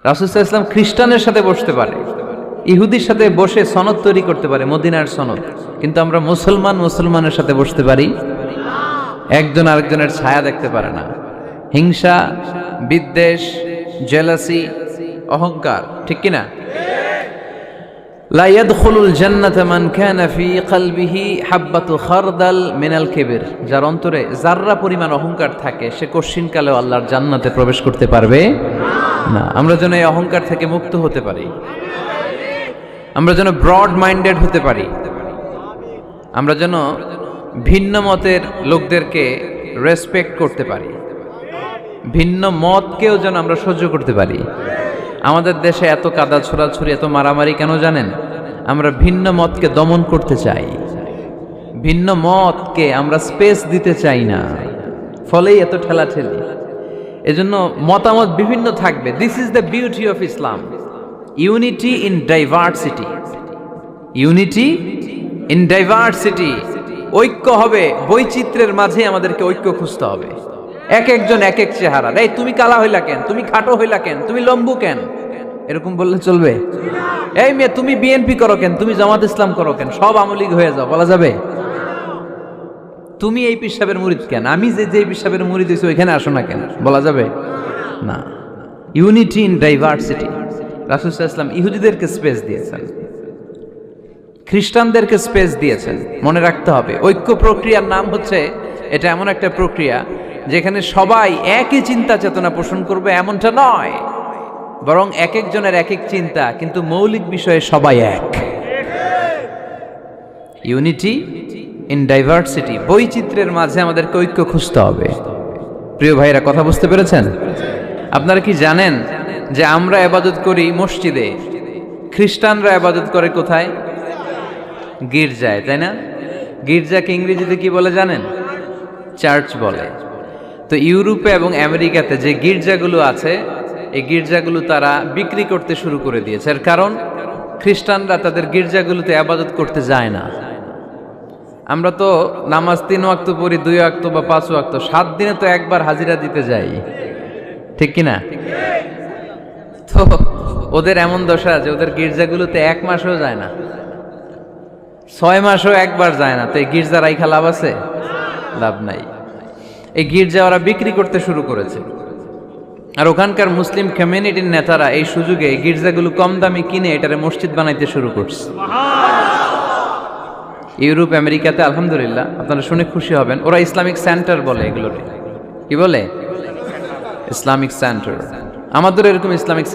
রাসূল সাল্লাল্লাহু আলাইহি ওয়াসাল্লাম খ্রিস্টানের সাথে বসতে পারে, ইহুদির সাথে বসে সনদ তৈরি করতে পারে, মদিনার সনদ। কিন্তু আমরা মুসলমানের সাথে বসতে পারি, একজন আরেকজনের ছায়া দেখতে পারে না। হিংসা, বিদ্বেষ, জেলাসি, অহংকার, ঠিক কিনা? লা ইয়াদখুলুল জান্নাতা মান কানা ফি কলবিহি হাববাতু খারদাল মিনাল কিবর, যার অন্তরে যাররা পরিমাণ অহংকার থাকে সে কশিনকালেও আল্লাহর জান্নাতে প্রবেশ করতে পারবে না। আমরা যেন এই অহংকার থেকে মুক্ত হতে পারি, আমরা যেন ব্রড মাইন্ডেড হতে পারি, আমরা যেন ভিন্ন মতের লোকদেরকে রেসপেক্ট করতে পারি, ভিন্ন মতকেও যেন আমরা সহ্য করতে পারি। আমাদের দেশে এত কাদা ছোড়াছুড়ি, এত মারামারি কেন জানেন? আমরা ভিন্ন মতকে দমন করতে চাই, ভিন্ন মতকে আমরা স্পেস দিতে চাই না, ফলেই এত ঠেলাঠেলি। এজন্য মতামত বিভিন্ন থাকবে। This is the beauty of Islam, unity in diversity, unity in diversity. ঐক্য হবে, বৈচিত্র্যের মাঝে আমাদেরকে ঐক্য খুঁজতে হবে। এক একজন এক এক চেহারা, এই তুমি কালা হইলা কেন, তুমি খাটো হইলা কেন, তুমি লম্বু কেন, এরকম বললে চলবে? এই মেয়ে তুমি বিএনপি করো কেন, তুমি জামাত ইসলাম করো কেন, সব আওয়ামী লীগ হয়ে যাও, বলা যাবে? তুমি এই পীর সাহেবের মুরিদ কেন, আমি যে পীর সাহেবের মুরিদ হইছি ওইখানে আসো না কেন, বলা যাবে না। Unity in diversity. রাসূল সাল্লাল্লাহু আলাইহি ওয়াসাল্লাম ইহুদিদেরকে স্পেস দিয়েছেন, খ্রিস্টানদেরকে স্পেস দিয়েছেন। মনে রাখতে হবে, ঐক্য প্রক্রিয়ার নাম হচ্ছে, এটা এমন একটা প্রক্রিয়া যেখানে সবাই একই চিন্তা চেতনা পোষণ করবে এমনটা নয়, বরং এক একজনের এক এক চিন্তা, কিন্তু মৌলিক বিষয়ে সবাই এক। ইউনিটি ইন ডাইভার্সিটি, বৈচিত্র্যের মাঝে আমাদেরকে ঐক্য খুঁজতে হবে। প্রিয় ভাইরা, কথা বুঝতে পেরেছেন? আপনারা কি জানেন যে আমরা ইবাদত করি মসজিদে, খ্রিস্টানরা ইবাদত করে কোথায়? গির্জায়, তাই না? গির্জাকে ইংরেজিতে কি বলে জানেন? চার্চ বলে। তো ইউরোপে এবং আমেরিকাতে যে গির্জাগুলো আছে, এই গির্জাগুলো তারা বিক্রি করতে শুরু করে দিয়েছে। এর কারণ, খ্রিস্টানরা তাদের গির্জাগুলোতে ইবাদত করতে যায় না। আমরা তো নামাজ 3 ওয়াক্ত পড়ি, 2 ওয়াক্ত বা 5 ওয়াক্ত, 7 দিনে তো একবার হাজিরা দিতে যাই, ঠিক কিনা? তো ওদের এমন দশা যে ওদের গির্জাগুলোতে 1 মাসও যায় না, 6 মাসও একবার যায় না। তো এই গির্জা রাইখা লাভ আছে? লাভ নাই। এই গির্জা ওরা বিক্রি করতে শুরু করেছে, আর ওখানকার মুসলিম কমিউনিটির নেতারা এই সুযোগে এই গির্জাগুলো কম দামে কিনে এটারে মসজিদ বানাইতে শুরু করছে। ইউরোপ আমেরিকাতে আলহামদুলিল্লাহ, আপনারা শুনে খুশি হবেন, ওরা ইসলামিক সেন্টার বলে এগুলোরে। কি বলে? Islamic centre. আমাদের এরকম ইসলামিক সেন্টার